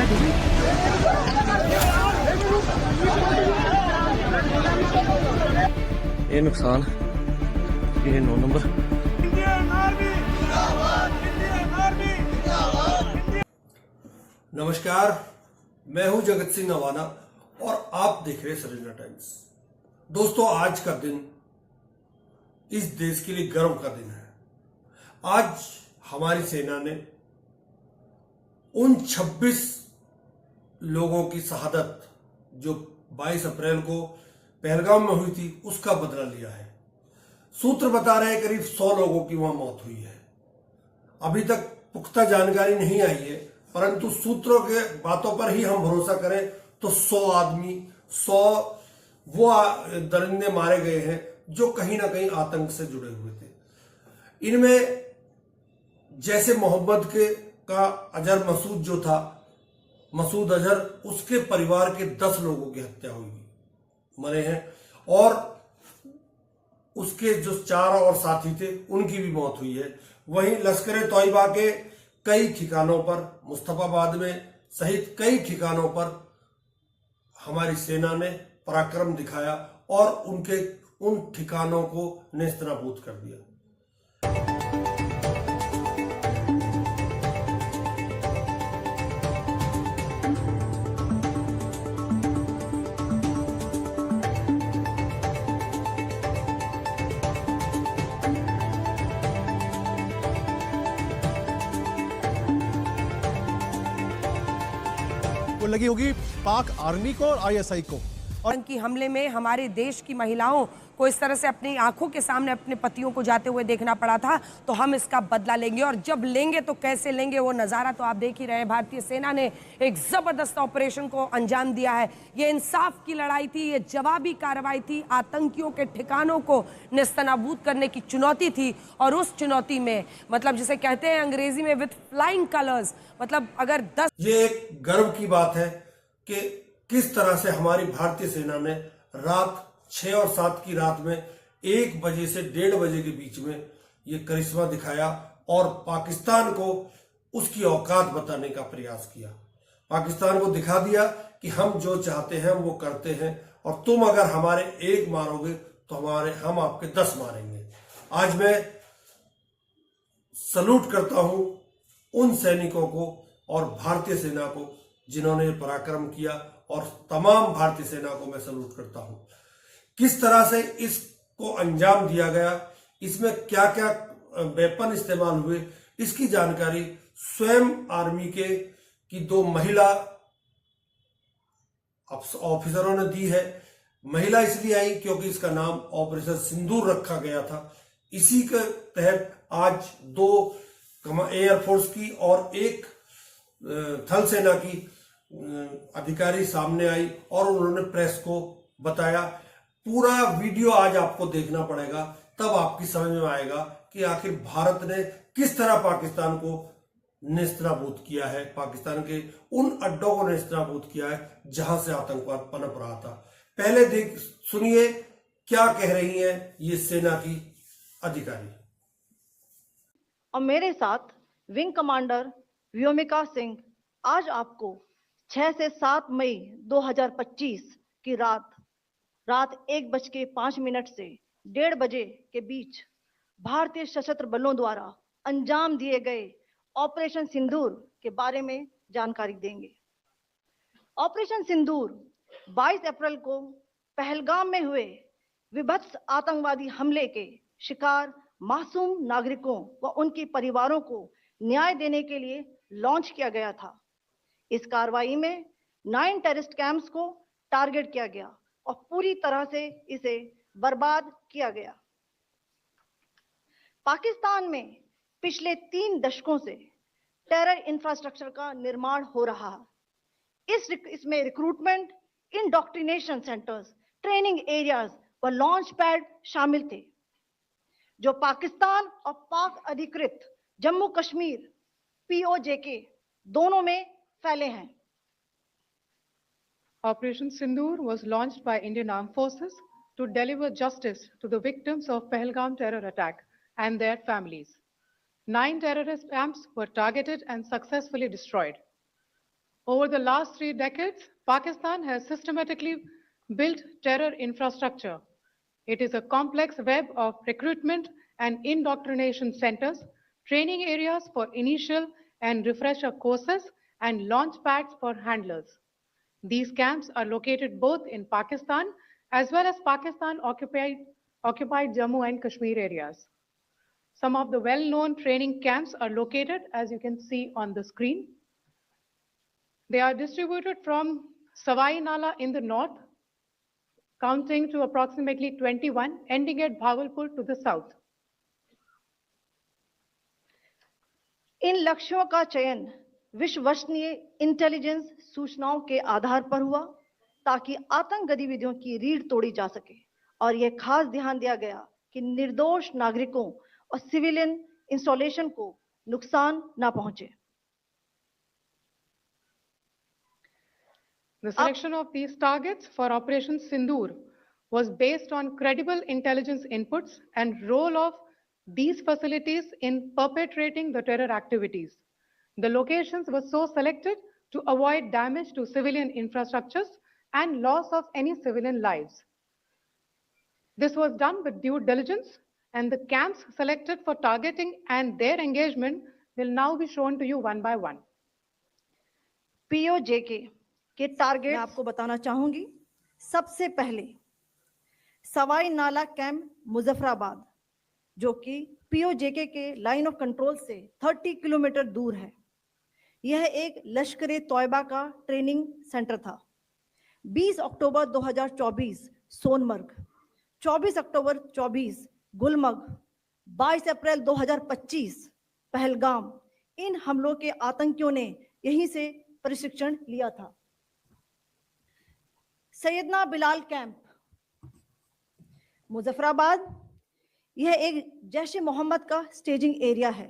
ये नुकसान, ये 9 नंबर। नमस्कार, मैं हूं जगत सिंह नवाना और आप देख रहे हैं सरिता टाइम्स। दोस्तों, आज का दिन इस देश के लिए गर्व का दिन है। आज हमारी सेना ने उन 26 लोगों की शहादत जो 22 अप्रैल को पहलगाम में हुई थी उसका बदला लिया है। सूत्र बता रहे हैं करीब 100 लोगों की वहां मौत हुई है। अभी तक पुख्ता जानकारी नहीं आई है, परंतु सूत्रों के बातों पर ही हम भरोसा करें तो 100 आदमी, 100 वो दरिंदे मारे गए हैं जो कहीं ना कहीं आतंक से जुड़े हुए थे। इनमें जैसे मोहम्मद का अजहर मसूद जो था, मसूद अजहर, उसके परिवार के 10 लोगों की हत्या हुई मरे हैं और उसके जो 4 और साथी थे उनकी भी मौत हुई है। वहीं लश्कर तोयबा के कई ठिकानों पर, मुस्तफाबाद में सहित कई ठिकानों पर हमारी सेना ने पराक्रम दिखाया और उन ठिकानों को नेस्तनाबूद कर दिया। वो लगी होगी पाक आर्मी को और आईएसआई को। और की हमले में हमारे देश की महिलाओं को इस तरह से अपनी आंखों के सामने अपने पतियों को जाते हुए देखना पड़ा था, तो हम इसका बदला लेंगे। और जब लेंगे तो कैसे लेंगे, वो नज़ारा तो आप देख ही रहे हैं। भारतीय सेना ने एक ज़बरदस्त ऑपरेशन को अंजाम दिया है। ये इंसाफ की लड़ाई थी, ये जवाबी कार्रवाई थी, आतंकियों के ठिकानों को नेस्तनाबूद करने की चुनौती थी। और उस चुनौती में, मतलब जिसे कहते हैं अंग्रेजी में विथ फ्लाइंग कलर्स, मतलब अगर 10, ये एक गर्व की बात है कि किस तरह से हमारी भारतीय सेना ने रात 6 और 7 की रात में 1 बजे से 1:30 बजे के बीच में ये करिश्मा दिखाया और पाकिस्तान को उसकी औकात बताने का प्रयास किया। पाकिस्तान को दिखा दिया कि हम जो चाहते हैं वो करते हैं और तुम अगर हमारे 1 मारोगे तो हम आपके 10 मारेंगे। आज मैं सलूट करता हूं उन सैनिकों को और भारतीय सेना को जिन्होंने पराक्रम किया, और तमाम भारतीय सेना को मैं सलूट करता हूं। किस तरह से इसको अंजाम दिया गया, इसमें क्या क्या वेपन इस्तेमाल हुए, इसकी जानकारी स्वयं आर्मी की 2 महिला ऑफिसरों ने दी है। महिला इसलिए आई क्योंकि इसका नाम ऑपरेशन सिंदूर रखा गया था। इसी के तहत आज 2 एयरफोर्स की और 1 थल सेना की अधिकारी सामने आई और उन्होंने प्रेस को बताया। पूरा वीडियो आज आपको देखना पड़ेगा, तब आपकी समझ में आएगा कि आखिर भारत ने किस तरह पाकिस्तान को नेस्तनाबूद किया है, पाकिस्तान के उन अड्डों को नेस्तनाबूद किया है जहां से आतंकवाद पनप रहा था। पहले सुनिए क्या कह रही हैं ये सेना की अधिकारी। और मेरे साथ विंग कमांडर व्योमिका सिंह आज आपको 6 से 7 मई 2025 की रात 1:05 से 1:30 बजे के बीच भारतीय सशस्त्र बलों द्वारा अंजाम दिए गए ऑपरेशन सिंदूर के बारे में जानकारी देंगे। ऑपरेशन सिंदूर 22 अप्रैल को पहलगाम में हुए विभत्स आतंकवादी हमले के शिकार मासूम नागरिकों व उनके परिवारों को न्याय देने के लिए लॉन्च किया गया था। इस कार्रवाई में 9 टेररिस्ट कैंप्स को टारगेट किया गया और पूरी तरह से इसे बर्बाद किया गया। पाकिस्तान में पिछले 3 दशकों से टेरर इंफ्रास्ट्रक्चर का निर्माण हो रहा है। इसमें recruitment, indoctrination centres, training areas व लॉन्च पैड शामिल थे, जो पाकिस्तान और पाक अधिकृत जम्मू कश्मीर POJK दोनों में फैले हैं। Operation Sindoor was launched by Indian Armed Forces to deliver justice to the victims of Pahalgam terror attack and their families. 9 terrorist camps were targeted and successfully destroyed. Over the last 3 decades, Pakistan has systematically built terror infrastructure. It is a complex web of recruitment and indoctrination centers, training areas for initial and refresher courses, and launch pads for handlers. These camps are located both in Pakistan as well as Pakistan occupied Jammu and Kashmir areas. Some of the well-known training camps are located, as you can see on the screen. They are distributed from Savai Nala in the north, counting to approximately 21, ending at Bhagalpur to the south. इन लक्ष्यों का चयन विश्वसनीय intelligence सूचनाओं के आधार पर हुआ ताकि आतंक गतिविधियों की रीढ़ तोड़ी जा सके और यह खास ध्यान दिया गया कि निर्दोष नागरिकों और सिविलियन इंस्टॉलेशन को नुकसान न पहुंचे. The selection of these targets for Operation Sindoor was based on credible intelligence inputs and role of these facilities in perpetrating the terror activities. The locations were so selected to avoid damage to civilian infrastructures and loss of any civilian lives. This was done with due diligence, and the camps selected for targeting and their engagement will now be shown to you one by one. POJK के target मैं आपको बताना चाहूंगी. सबसे पहले सवाई नाला camp Muzaffarabad, जो कि POJK के लाइन ऑफ कंट्रोल से 30 किलोमीटर दूर है. यह एक लश्कर तौयबा का ट्रेनिंग सेंटर था. 20 अक्टूबर 2024 सोनमर्ग, 24 अक्टूबर 24 गुलमर्ग, 22 अप्रैल 2025 पहलगाम, इन हमलों के आतंकियों ने यहीं से प्रशिक्षण लिया था. सैयदना बिलाल कैंप मुजफ्फराबाद, यह एक जैश ए मोहम्मद का स्टेजिंग एरिया है.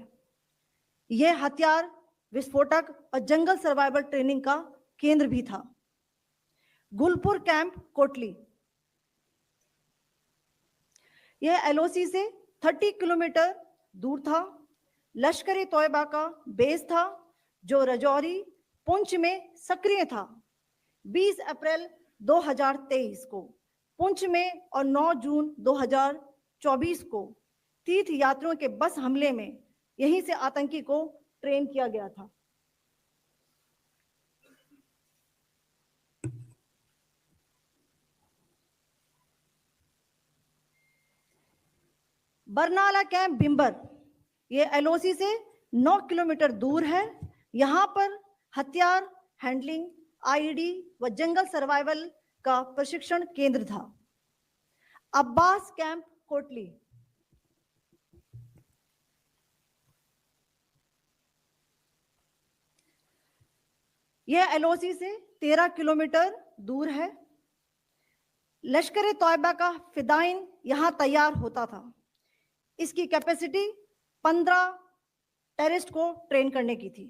यह हथियार विस्फोटक और जंगल सर्वाइवल ट्रेनिंग का केंद्र भी था. गुलपुर कैंप कोटली, यह LOC से 30 किलोमीटर दूर था. लश्कर तौयबा का बेस था जो रजौरी पुंछ में सक्रिय था. 20 अप्रैल 2023 को पुंछ में और 9 जून 2024 को तीर्थ यात्रियों के बस हमले में यहीं से आतंकी को ट्रेन किया गया था. बरनाला कैंप बिंबर, ये LOC से 9 किलोमीटर दूर है. यहां पर हथियार हैंडलिंग, IED व जंगल सर्वाइवल का प्रशिक्षण केंद्र था. अब्बास कैंप कोटली, यह LOC से 13 किलोमीटर दूर है. लश्कर तौयबा का फिदाइन यहां तैयार होता था. इसकी कैपेसिटी 15 टेररिस्ट को ट्रेन करने की थी.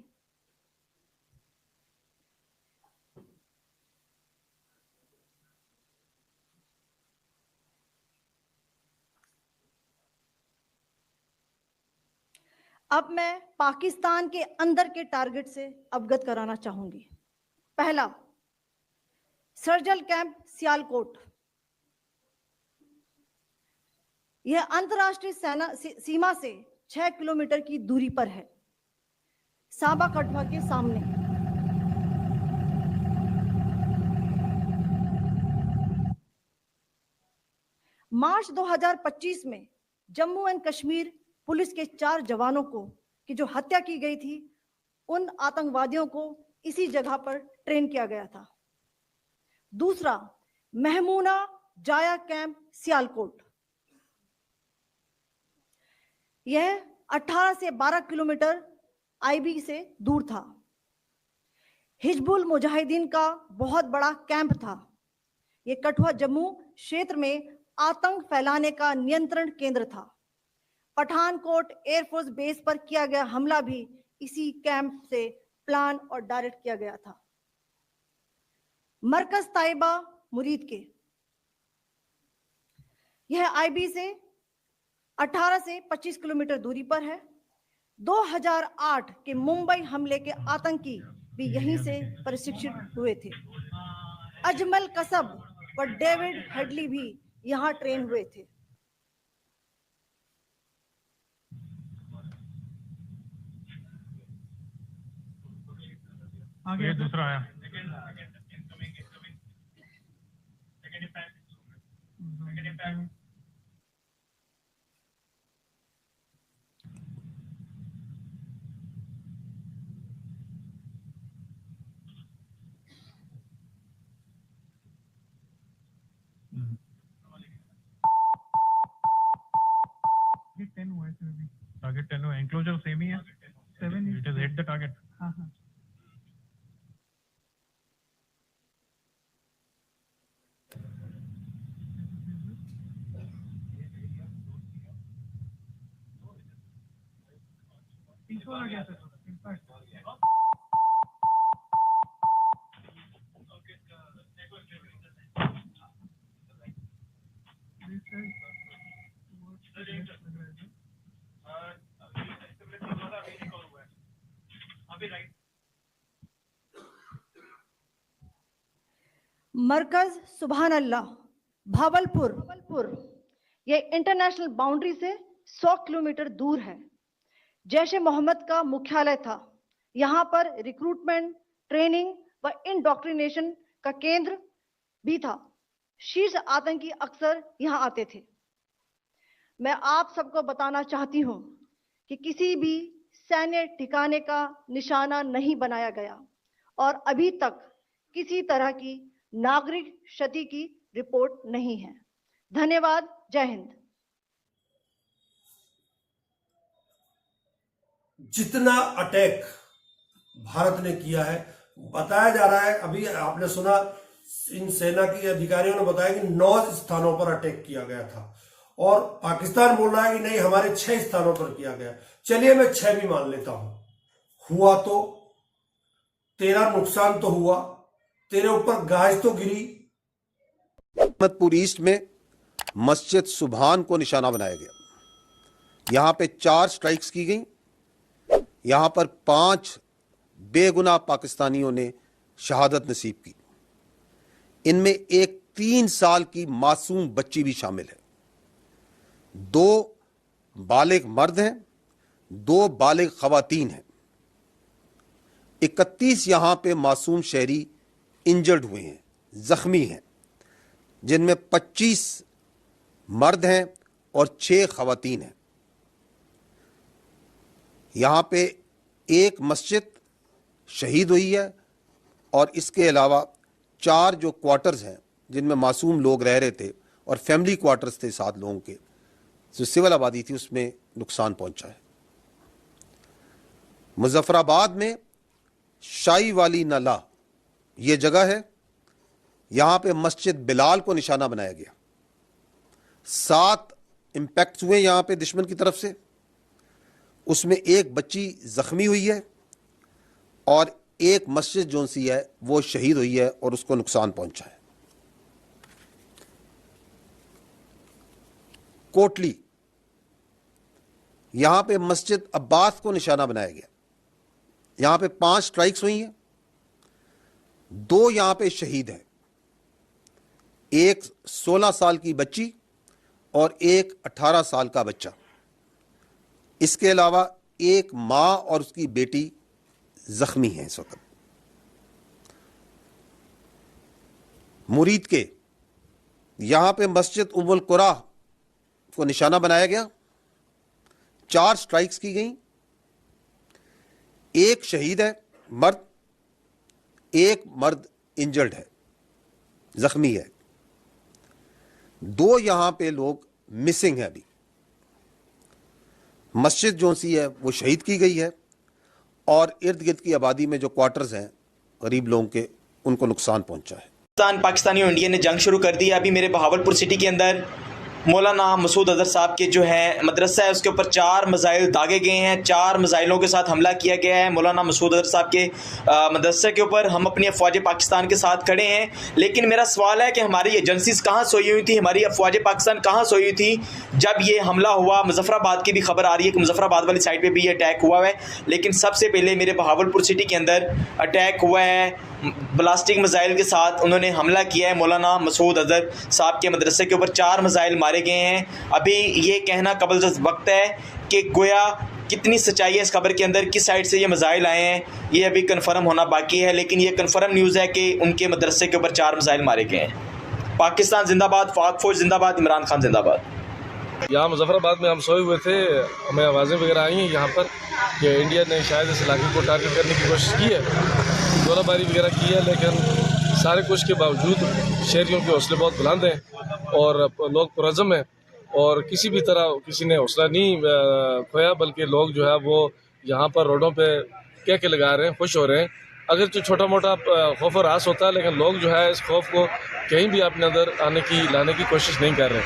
अब मैं पाकिस्तान के अंदर के टारगेट से अवगत कराना चाहूंगी. पहला, सर्जल कैंप सियालकोट, यह अंतरराष्ट्रीय सीमा से 6 किलोमीटर की दूरी पर है, सांबा कठुआ के सामने. मार्च 2025 में जम्मू एंड कश्मीर पुलिस के 4 जवानों को की जो हत्या की गई थी, उन आतंकवादियों को इसी जगह पर ट्रेन किया गया था. दूसरा, महमूना जाया कैंप सियालकोट, यह 18 से 12 किलोमीटर IB से दूर था. हिजबुल मुजाहिदीन का बहुत बड़ा कैंप था. यह कठुआ जम्मू क्षेत्र में आतंक फैलाने का नियंत्रण केंद्र था. पठानकोट एयरफोर्स बेस पर किया गया हमला भी इसी कैंप से प्लान और डायरेक्ट किया गया था. मरकज ताइबा मुरीद के, यह IB से 18 से 25 किलोमीटर दूरी पर है. 2008 के मुंबई हमले के आतंकी भी यहीं से प्रशिक्षित हुए थे। अजमल कसब व डेविड हेडली भी यहाँ ट्रेन हुए थे। आगे दूसरा आया। टारगेट 10 हुआ, एंक्लोजर सेम ही है, 7 it is hit the target. हाँ हाँ आ गया सर, इम्पैक्ट मरकज सुभान अल्लाह भावलपुर ये इंटरनेशनल बाउंड्री से 100 किलोमीटर दूर है। जैश ए मोहम्मद का मुख्यालय था। यहाँ पर रिक्रूटमेंट, ट्रेनिंग व इंडॉक्ट्रिनेशन का केंद्र भी था। शीर्ष आतंकी अक्सर यहाँ आते थे। मैं आप सबको बताना चाहती हूँ कि किसी भी सैन्य ठिकाने का निशाना नहीं बनाया गया और अभी तक किसी तरह की नागरिक क्षति की रिपोर्ट नहीं है। धन्यवाद। जय हिंद। जितना अटैक भारत ने किया है, बताया जा रहा है, अभी आपने सुना इन सेना के अधिकारियों ने बताया कि 9 स्थानों पर अटैक किया गया था और पाकिस्तान बोल रहा है कि नहीं हमारे 6 स्थानों पर किया गया। चलिए मैं 6 भी मान लेता हूं। हुआ तो तेरा नुकसान तो हुआ, तेरे ऊपर गाज तो गिरी। अहमदपुर ईस्ट में मस्जिद सुभान को निशाना बनाया गया। यहां पे 4 स्ट्राइक्स की गई। यहां पर 5 बेगुनाह पाकिस्तानियों ने शहादत नसीब की। इनमें एक 3 साल की मासूम बच्ची भी शामिल है। 2 बालिग मर्द हैं, 2 बालिग खवातीन हैं। 31 यहां पे मासूम शहरी इंजर्ड हुए हैं, जख्मी हैं, जिनमें 25 मर्द हैं और 6 खवातीन हैं। यहां पे एक मस्जिद शहीद हुई है और इसके अलावा 4 जो क्वार्टर्स हैं जिनमें मासूम लोग रह रहे थे और फैमिली क्वार्टर्स थे 7 लोगों के, जो सिविल आबादी थी, उसमें नुकसान पहुंचा है। मुजफ्फराबाद में शाही वाली नाला ये जगह है। यहां पे मस्जिद बिलाल को निशाना बनाया गया। 7 इंपैक्ट हुए यहां पे दुश्मन की तरफ से। उसमें एक बच्ची जख्मी हुई है और एक मस्जिद जो सी है वो शहीद हुई है और उसको नुकसान पहुंचा है। कोटली, यहां पे मस्जिद अब्बास को निशाना बनाया गया। यहां पे 5 स्ट्राइक्स हुई हैं। 2 यहां पे शहीद हैं, एक 16 साल की बच्ची और एक 18 साल का बच्चा। इसके अलावा एक मां और उसकी बेटी जख्मी हैं इस वक्त। मुरीद के यहां पे मस्जिद उम्मुल कुरा को निशाना बनाया गया। 4 स्ट्राइक्स की गई। एक शहीद है मर्द, एक मर्द इंजर्ड है, जख्मी है। 2 यहां पे लोग मिसिंग है। अभी मस्जिद जो सी है वो शहीद की गई है और इर्द गिर्द की आबादी में जो क्वार्टर्स हैं गरीब लोगों के, उनको नुकसान पहुंचा है। पाकिस्तानी और इंडिया ने जंग शुरू कर दी है। अभी मेरे बहावलपुर सिटी के अंदर मौलाना मसूद अजहर साहब के जो है मदरसा है उसके ऊपर 4 मिसाइल दागे गए हैं। 4 मिसाइलों के साथ हमला किया गया है मौलाना मसूद अजहर साहब के मदरसे के ऊपर। हम अपनी अफवाज पाकिस्तान के साथ खड़े हैं, लेकिन मेरा सवाल है कि हमारी एजेंसीज कहाँ सोई हुई थी, हमारी अफवाज पाकिस्तान कहाँ सोई हुई थी जब ये हमला हुआ। मुजफ्फराबाद की भी खबर आ रही है कि मुजफ्फराबाद वाली साइड पर भी ये अटैक हुआ है, लेकिन सबसे पहले मेरे बहावलपुर सिटी के अंदर अटैक हुआ है। ब्लास्टिक मिसाइल के साथ उन्होंने हमला किया है मौलाना मसूद अजहर साहब के मदरसे के ऊपर। 4 मिसाइल मारे गए हैं। अभी ये कहना कबल वक्त है कि गोया कितनी सच्चाई है इस खबर के अंदर, किस साइड से ये मिसाइल आए हैं, ये अभी कंफर्म होना बाकी है। लेकिन ये कंफर्म न्यूज़ है कि उनके मदरसे के ऊपर 4 मिसाइल मारे गए हैं। पाकिस्तान जिंदाबाद, पाक फौज जिंदाबाद, इमरान खान जिंदाबाद। यहाँ मुजफ्फराबाद में हम सोए हुए थे, हमें आवाज़ें वगैरह आई हैं यहाँ पर कि इंडिया ने शायद इस इलाके को टारगेट करने की कोशिश की है, गोलाबारी वगैरह की है, लेकिन सारे कुछ के बावजूद शहरियों के हौसले बहुत बुलंद हैं और लोग पुरज़म हैं और किसी भी तरह किसी ने हौसला नहीं खोया, बल्कि लोग जो है वो यहाँ पर रोडों पे कह के लगा रहे हैं, खुश हो रहे हैं। अगर जो छोटा मोटा खौफ और आस होता है, लेकिन लोग जो है इस खौफ को कहीं भी अपने अंदर लाने की कोशिश नहीं कर रहे।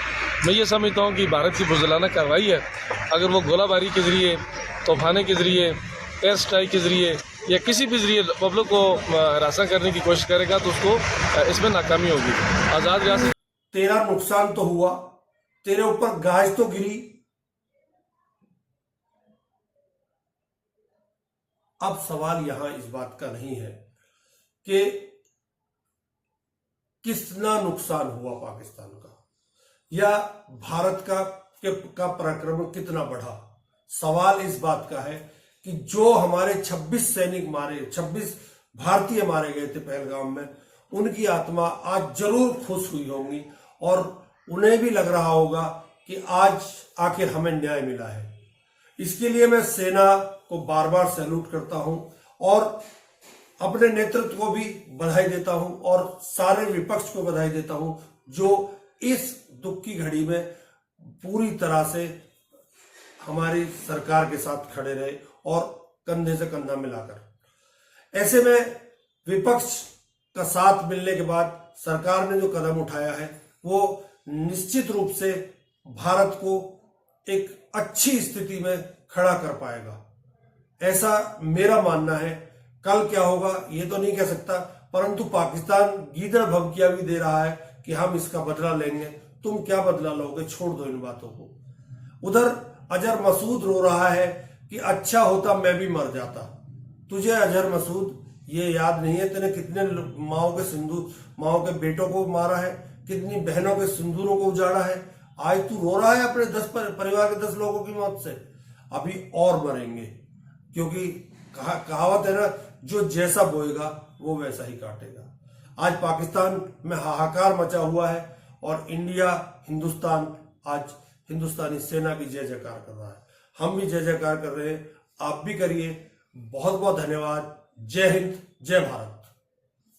मैं ये समझता हूँ कि भारत की बुज़दिलाना कार्रवाई है, अगर वो गोलाबारी के ज़रिए, तोफाने के ज़रिए, एयर स्ट्राइक के ज़रिए या किसी भी ज़रिए पब्लिक को हरासा करने की कोशिश करेगा तो उसको इसमें नाकामी होगी। आज़ाद रियासत तेरा नुकसान तो हुआ, तेरे ऊपर गाज तो गिरी, अब सवाल यहां इस बात का नहीं है कि कितना नुकसान हुआ पाकिस्तान का या भारत का पराक्रम कितना बढ़ा। सवाल इस बात का है कि जो हमारे 26 सैनिक मारे, 26 भारतीय मारे गए थे पहलगाम में, उनकी आत्मा आज जरूर खुश हुई होंगी और उन्हें भी लग रहा होगा कि आज आखिर हमें न्याय मिला है। इसके लिए मैं सेना को बार बार सैल्यूट करता हूं और अपने नेतृत्व को भी बधाई देता हूं और सारे विपक्ष को बधाई देता हूं जो इस दुख की घड़ी में पूरी तरह से हमारी सरकार के साथ खड़े रहे और कंधे से कंधा मिलाकर। ऐसे में विपक्ष का साथ मिलने के बाद सरकार ने जो कदम उठाया है वो निश्चित रूप से भारत को एक अच्छी स्थिति में खड़ा कर पाएगा, ऐसा मेरा मानना है। कल क्या होगा ये तो नहीं कह सकता, परंतु पाकिस्तान गीदड़ भभकिया भी दे रहा है कि हम इसका बदला लेंगे। तुम क्या बदला लोगे, छोड़ दो इन बातों को। उधर अजहर मसूद रो रहा है कि अच्छा होता मैं भी मर जाता। तुझे अजहर मसूद ये याद नहीं है तेने कितने माओ के बेटों को मारा है, कितनी बहनों के सिंदूरों को उजाड़ा है। आज तू रो रहा है अपने 10 परिवार के 10 लोगों की मौत से। अभी और मरेंगे, क्योंकि कहावत है ना, जो जैसा बोएगा वो वैसा ही काटेगा। आज पाकिस्तान में हाहाकार मचा हुआ है और हिंदुस्तान आज हिंदुस्तानी सेना की जय जयकार कर रहा है। हम भी जय जयकार कर रहे हैं, आप भी करिए। बहुत बहुत धन्यवाद। जय हिंद, जय भारत।